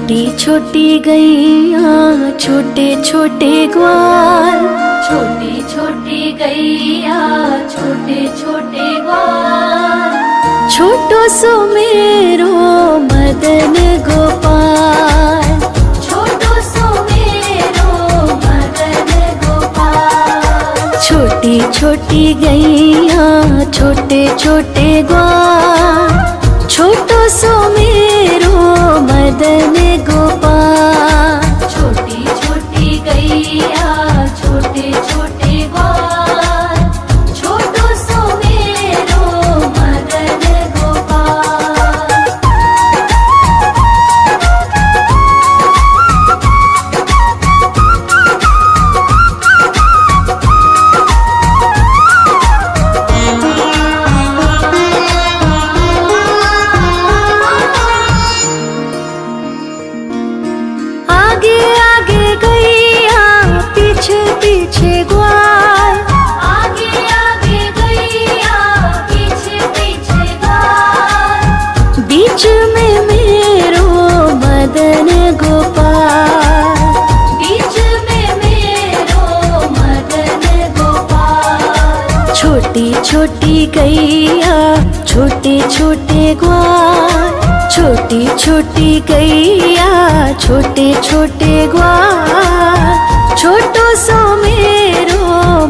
छोटी छोटी गैया छोटे छोटे ग्वाल, छोटी छोटी गैया छोटे छोटे ग्वाल, छोटो सो मेरो मदन गोपाल, छोटो सो मेरो मदन गोपाल। छोटी छोटी गैया छोटे छोटे ग्वाल, छोटो सो मेरो मदन गोपाल। छोटी छोटी गैया छोटे छोटे ग्वाल, छोटो सो मेरो मदन गोपाल। आगे आगे गैया पीछे पीछे ग्वाल, आगे आगे गैया पीछे पीछे ग्वाल, बीच में मेरो मदन गोपाल। बीच में मेरो मदन गोपाल। छोटी छोटी गैया छोटे छोटे ग्वाल, छोटी छोटी गैया छोटे छोटे ग्वाल, छोटो सो मेरो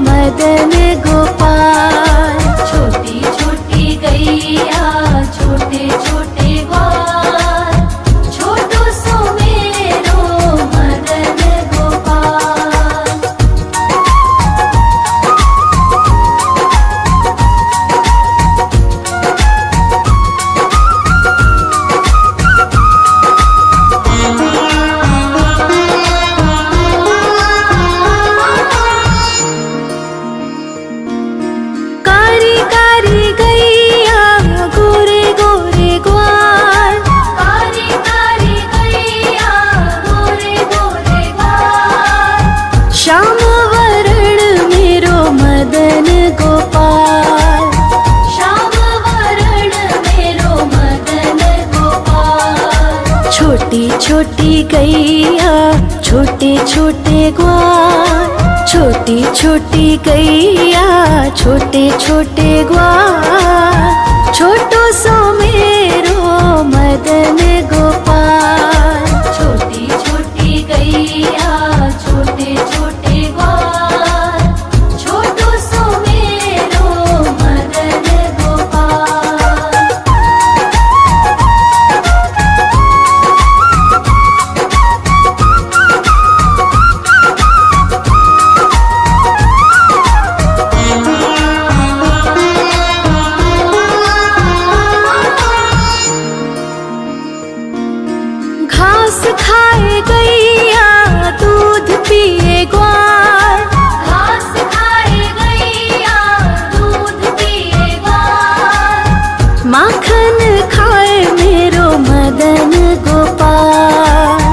मदन गोपाल। छोटी छोटी गैया छोटे छोटे ग्वाल, छोटो सो मेरो मदन गोपाल। कारी कारी गैया गोरे गोरे ग्वाल, कारी कारी गैया गोरे गोरे ग्वाल, श्याम वरण मेरो मदन गोपाल। श्याम वरण मेरो मदन गोपाल। छोटी छोटी गैया छोटे छोटे ग्वाल, छोटी छोटी गैया छोटे छोटे ग्वाल, छोटो सो मेरो मदन गोपाल। छोटी छोटी गैया छोटे छोटे ग्वाल, छोटो सो मेरो मदन गोपाल। घास खाए गैया दूध पिए ग्वाल, घास खाए गैया दूध पिए ग्वाल, माखन खाए मेरो मदन गोपाल।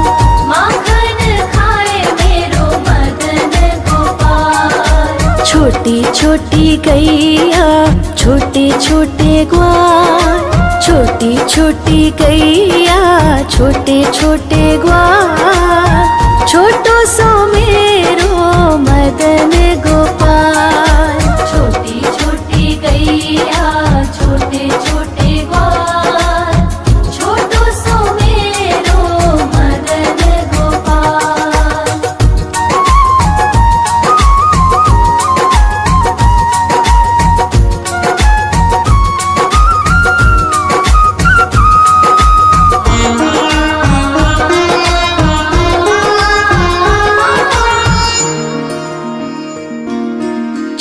माखन खाए मेरो मदन गोपाल। छोटी छोटी गैया छोटे छोटे ग्वाल, छोटी छोटी गैया छोटे छोटे ग्वाल, छोटो सो मेरो मदन गोपाल। छोटी छोटी गैया छोटे छोटे ग्वाल, छोटो सो मेरो मदन गोपाल।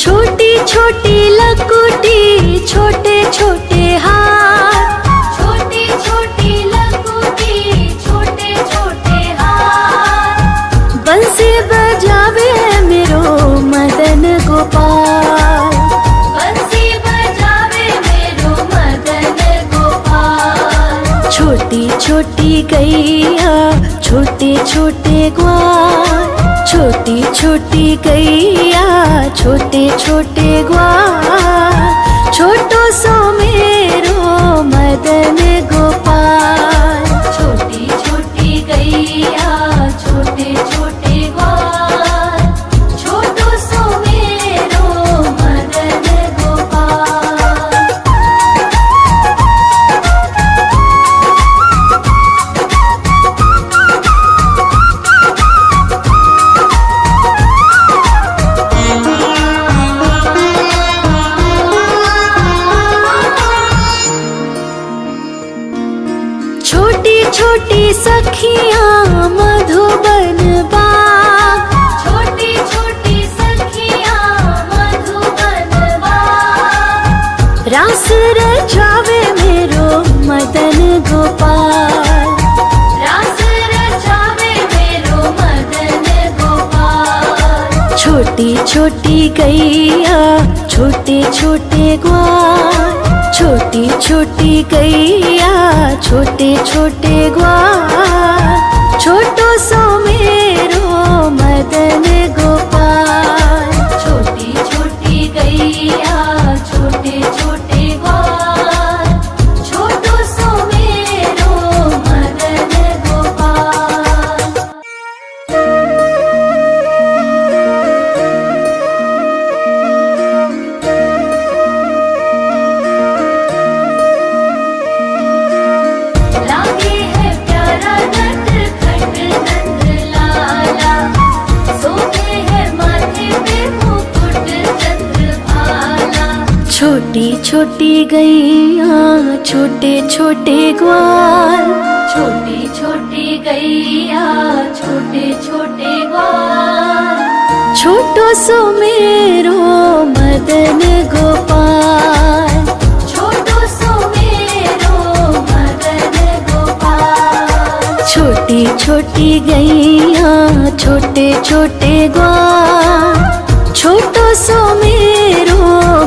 छोटी छोटी लकुटी छोटे छोटे हाथ, छोटी छोटी लकुटी छोटे छोटे हाथ, बंसी बजावे मेरो मदन गोपाल। बंसी बजावे मेरो मदन गोपाल। छोटी छोटी गैया छोटे छोटे ग्वाल, छोटी छोटी गैया छोटे छोटे ग्वाल, छोटो सो मेरो मदन गोपाल। छोटी छोटी गैया सखियाँ मधुबन बाग, छोटी छोटी सखियाँ मधुबन बाग, रास रचावे मेरो मदन गोपाल। रास रचावे मेरो मदन गोपाल। छोटी छोटी गैया छोटे छोटे ग्वाल, छोटी छोटी गैया छोटे छोटे ग्वाल, छोटो सो मेरो मदन गोपाल। छोटी छोटी गैया छोटे छोटे ग्वाल, छोटो सो मेरो मदन गोपाल। लागे है प्यारा नटखट नंद लाला, सोते है माथे पे मुकुट चंद्रभाला। छोटी छोटी गैया छोटे छोटे ग्वाल, छोटी छोटी गैया छोटे छोटे ग्वाल, छोटो सो मेरो मदन गोपाल। छोटो सो मेरो मदन गोपाल। छोटी छोटी गैया छोटे छोटे ग्वाल, छोटो सो मेरो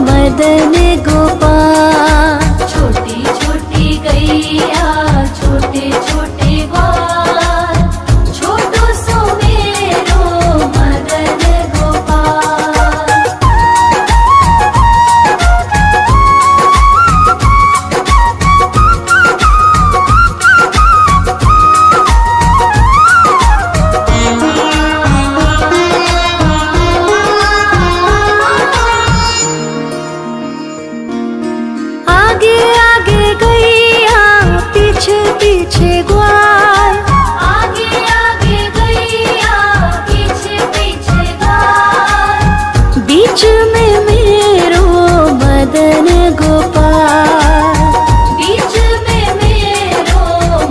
मदन गोपाल। छोटी छोटी गैया छोटे छोटे ग्वाल, छोटो सो मेरो मदन गोपाल। आगे आगे गैया पीछे पीछे ग्वाल, आगे आगे गैया पीछे पीछे ग्वाल, बीच में मेरो मदन गोपाल। बीच में मेरो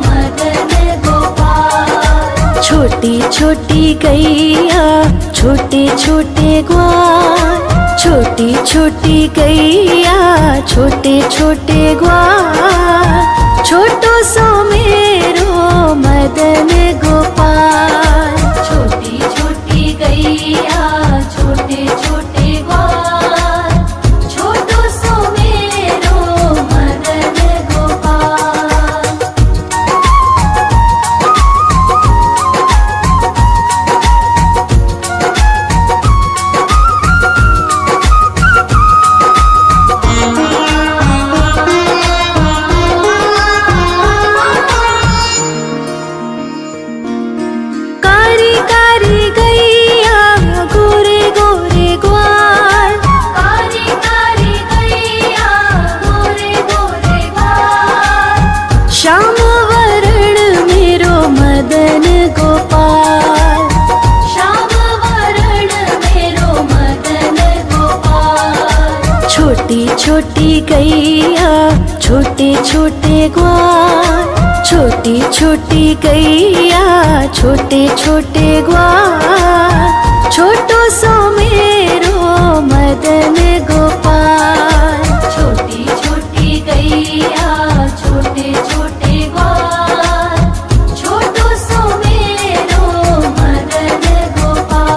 मदन गोपाल। छोटी छोटी गैया छोटे छोटे ग्वाल, छोटी छोटी गैया छोटे छोटे ग्वाल, छोटो सो मेरो मदन गोपाल। छोटी छोटी गैया छोटे छोटे ग्वाल, छोटो सो मेरो मदन गोपाल। कारी कारी गैया गोरे गोरे ग्वाल, कारी कारी गैया गोरे गोरे ग्वाल, श्याम वरण मेरो मदन गोपाल। श्याम वरण मेरो मदन गोपाल। छोटी छोटी गैया छोटे छोटे ग्वाल, छोटी छोटी गैया छोटे छोटे ग्वाल, छोटो सो मेरो मदन गोपाल। छोटी छोटी गैया छोटे छोटे ग्वाल, छोटो सो मेरो मदन गोपाल।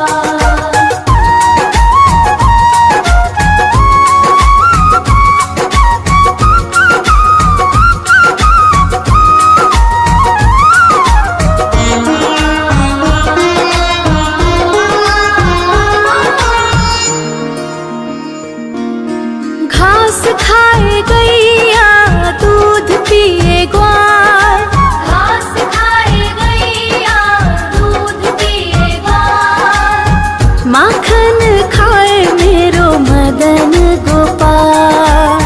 घास खाए गैया दूध पिए ग्वाल, घास खाए गैया दूध पिए ग्वाल, माखन खाए मेरो मदन गोपाल।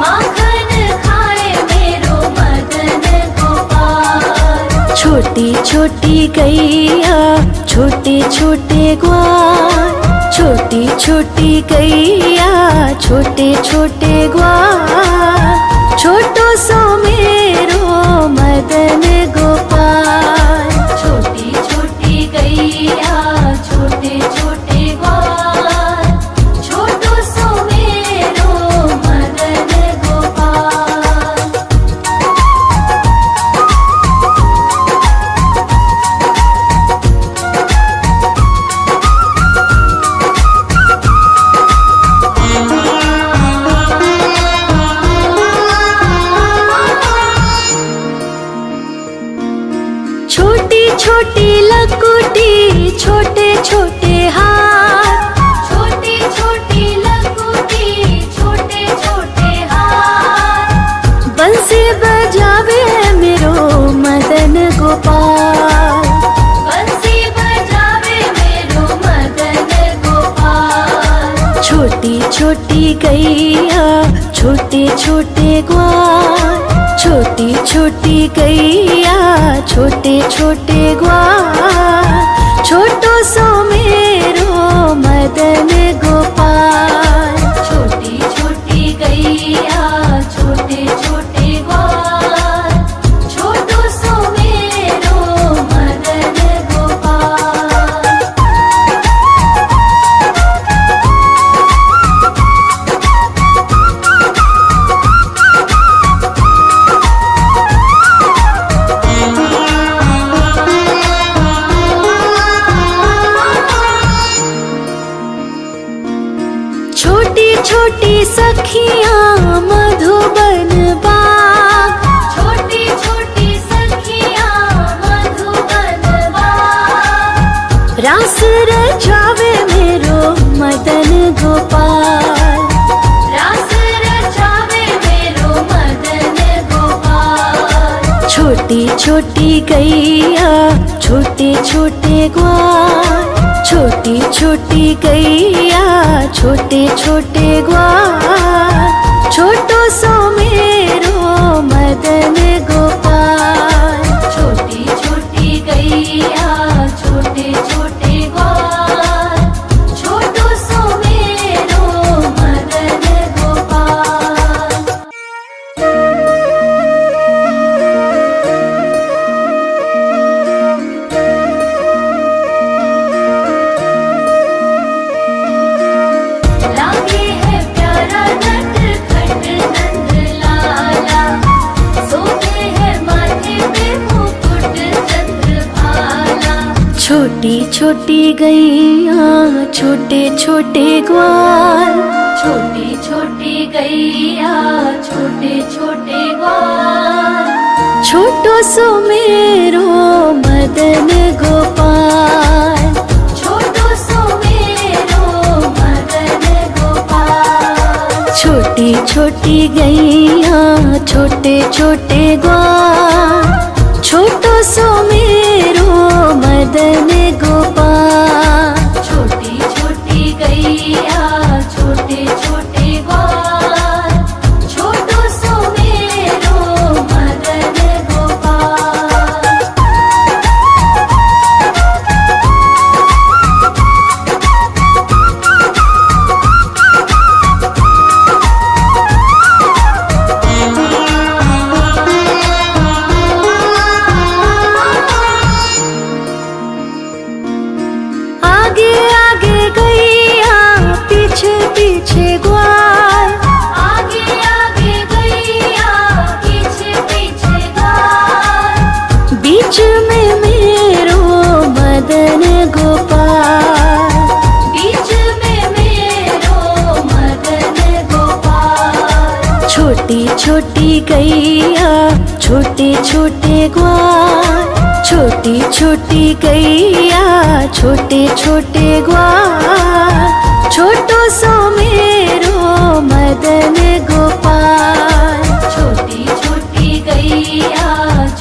माखन खाए मेरो मदन गोपाल। छोटी छोटी गैया छोटे छोटे ग्वाल, छोटी छोटी गैया छोटे छोटे ग्वाल, छोटो सो मेरो मदन गोपाल। गैया छोटे छोटे ग्वाल, छोटी छोटी गैया छोटे छोटे ग्वाल, छोटो सो मेरो मदन गोपाल। छोटी छोटी गैया छोटे छोटे ग्वाल, छोटो सो मेरो मदन गोपाल। छोटी छोटी सखियाँ मधुबन बाग, छोटी छोटी सखियाँ मधुबन बाग, रास रचावे मेरो मदन गोपाल। रास रचावे मेरो मदन गोपाल। छोटी छोटी गैया छोटे छोटे ग्वाल, छोटी छोटी गैया छोटे छोटे ग्वाल, छोटो सो मेरो मदन गोपाल। छोटी छोटी गैया छोटे छोटे ग्वाल, छोटो सो मेरो मदन गोपाल। लागे है प्यारा नटखट नंद लाला, सोते है माथे पे मुकुट चंद्रभाला। छोटी छोटी गैया छोटे छोटे ग्वाल, छोटी छोटी गैया छोटे छोटे ग्वाल, छोटो सो मेरो मदन गोपाल। छोटो सो मेरो मदन गोपाल। छोटी छोटी गैया छोटे छोटे ग्वाल, छोटो सो मेरो मदन गोपाल। छोटी छोटी गैया छोटे छोटे ग्वाल, छोटो सो मेरो मदन गोपाल। आगे आगे गैया पीछे पीछे ग्वाल, आगे आगे गैया पीछे पीछे ग्वाल, बीच में मेरो मदन गोपाल। बीच में मेरो मदन गोपाल। छोटी छोटी गैया छोटे छोटे ग्वाल, छोटी छोटी गैया छोटे छोटे ग्वाल, छोटो सो मेरो मदन गोपाल। छोटी छोटी गैया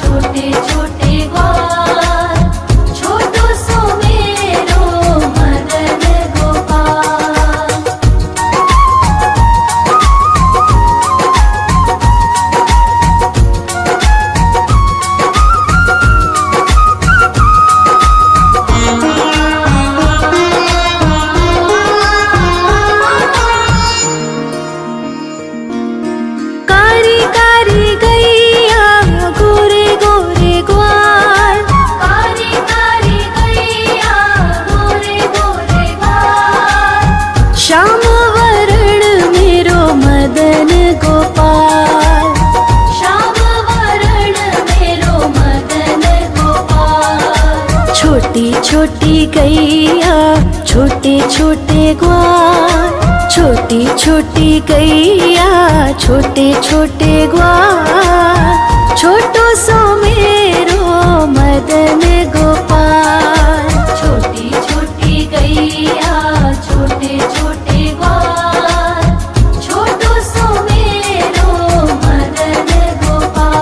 छोटे छोटे ग्वाल, छोटो सो मेरो मदन गोपाल। कारी कारी गैया गोरे गोरे ग्वाल, कारी कारी गैया गोरे गोरे ग्वाल, श्याम वरण मेरो मदन गोपाल। श्याम वरण मेरो मदन गोपाल। छोटी छोटी गैया छोटे छोटे ग्वाल, छोटी छोटी गैया छोटे छोटे ग्वाल, छोटो सो मेरो मदन गोपाल। छोटी छोटी गैया छोटे छोटे ग्वाल, छोटो सो मेरो मदन गोपाल।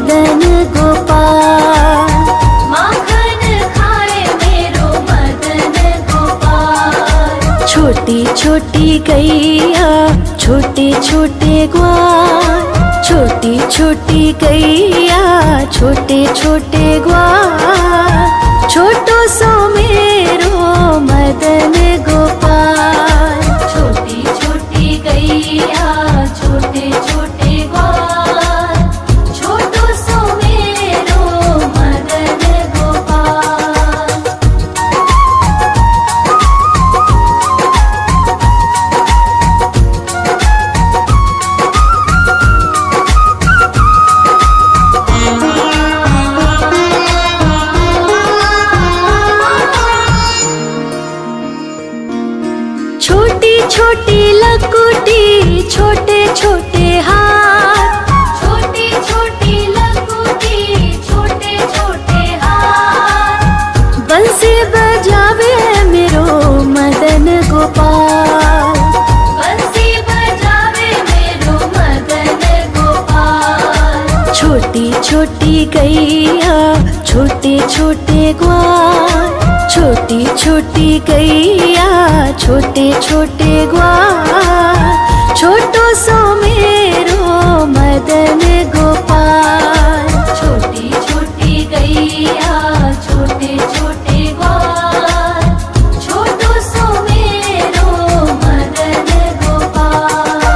मदन गोपाल। माखन खाए मेरो मदन गोपाल। छोटी छोटी गैया छोटे छोटे ग्वाल, छोटी छोटी गैया छोटे छोटे ग्वाल, छोटो सो मेरो मदन गोपाल। छोटी छोटी गैया छोटे छोटे ग्वाल, छोटो सो मेरो मदन गोपाल। छोटी छोटी लकुटी छोटे छोटे हाथ, छोटी छोटी लकुटी छोटे छोटे हाथ, बंसी बजावे मेरो मदन गोपाल। बंसी बजावे मेरो मदन गोपाल। छोटी छोटी गैया छोटे छोटे ग्वाल, छोटी छोटी गैया छोटे छोटे ग्वाल, छोटो सो मेरो मदन गोपाल। छोटी छोटी गैया छोटे छोटे ग्वाल, छोटो सो मेरो मदन गोपाल।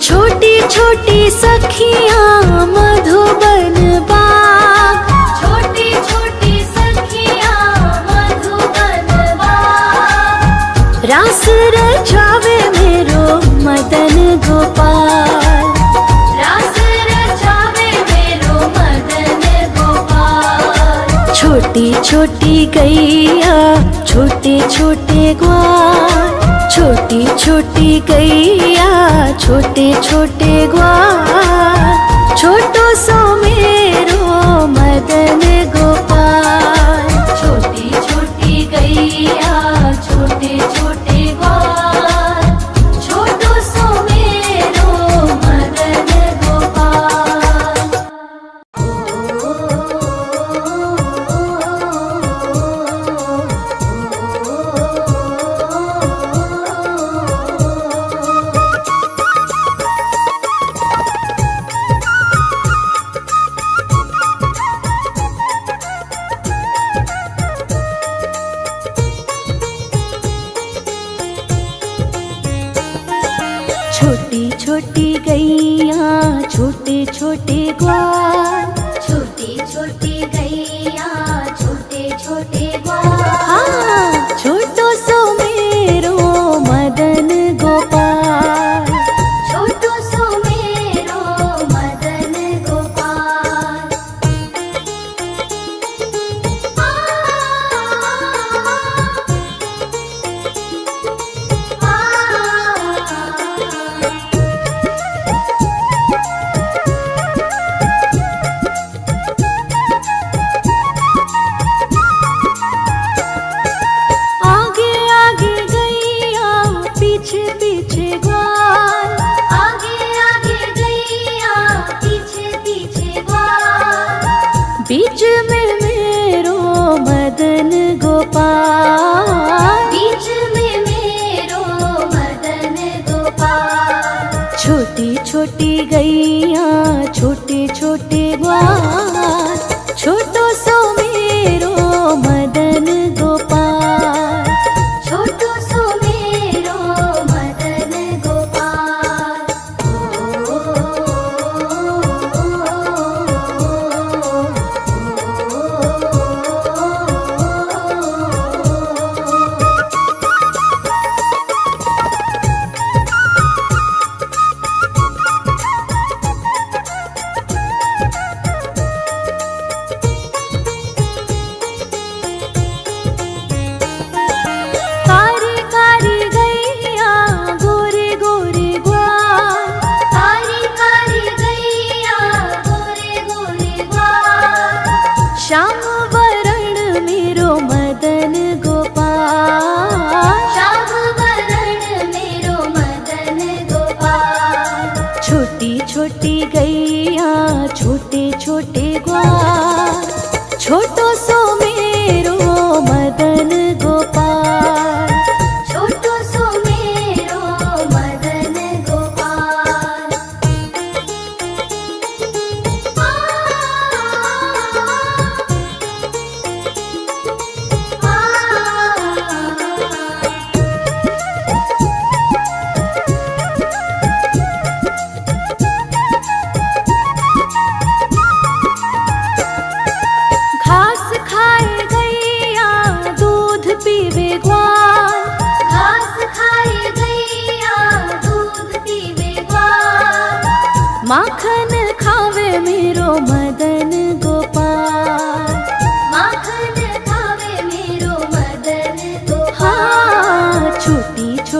छोटी छोटी सखियाँ मधुबन बाग, छोटी छोटी सखियाँ मधुबन बाग, रास रचावे मेरो मदन गोपाल। रास रचावे मेरो मदन गोपाल। छोटी छोटी गैया छोटे छोटे ग्वाल, छोटी छोटी गैया छोटे छोटे ग्वाल, छोटो सो मेरो मदन गोपाल। छोटी छोटी गैया छोटे छोटे ग्वाल, छोटो सो मेरो मदन गोपाल। छोटी छोटी गैया छोटे छोटे ग्वाल, छोटी छोटी गैया छोटे छोटे ग्वाल, हाँ छोटो सो मेरो मदन गोपाल। छोटो सो मेरो मदन गोपाल। आगे आगे गैया पीछे पीछे ग्वाल, आगे आगे गैया पीछे पीछे ग्वाल, बीच में मेरो मदन गोपाल। बीच में मेरो मदन गोपाल। छोटी छोटी गैया छोटे छोटे ग्वाल, छोटो सो मेरो मदन गोपाल। छोटो सो मेरो मदन गोपाल।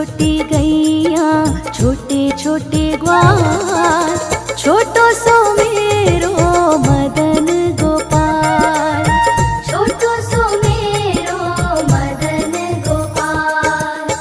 छोटी गैया छोटे छोटे ग्वाल, छोटो सो मेरो मदन गोपाल। छोटो सो मेरो मदन गोपाल।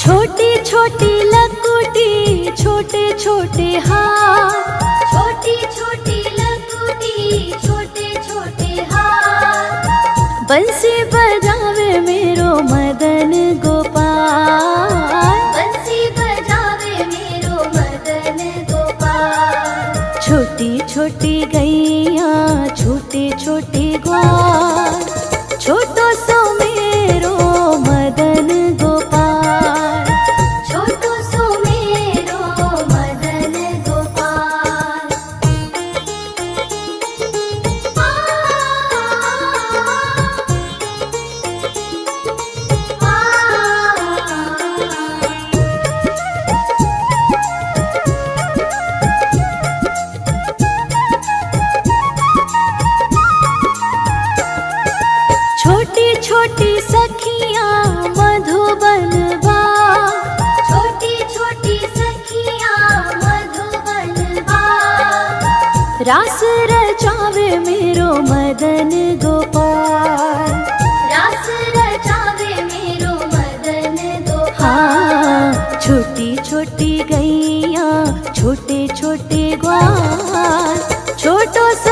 छोटी छोटी लकुटी छोटे छोटे हाथ, छोटी छोटी लकुटी छोटे छोटे हाथ, बंसी बजावे मेरो मदन गोपाल। बंसी बजावे मेरो मदन गोपाल। छोटी छोटी गैया छोटे छोटे ग्वाल, छोटो सो मेरो मदन गोपाल। छोटो सो मेरो मदन गोपाल। छोटी छोटी सखियाँ मधुबन बाग, छोटी छोटी सखियाँ मधुबन बाग, रास रचावे मेरो मदन गोपाल। रास रचावे मेरो मदन गोपाल। हाँ, छोटी छोटी गैया छोटे छोटे ग्वाल, छोटो सो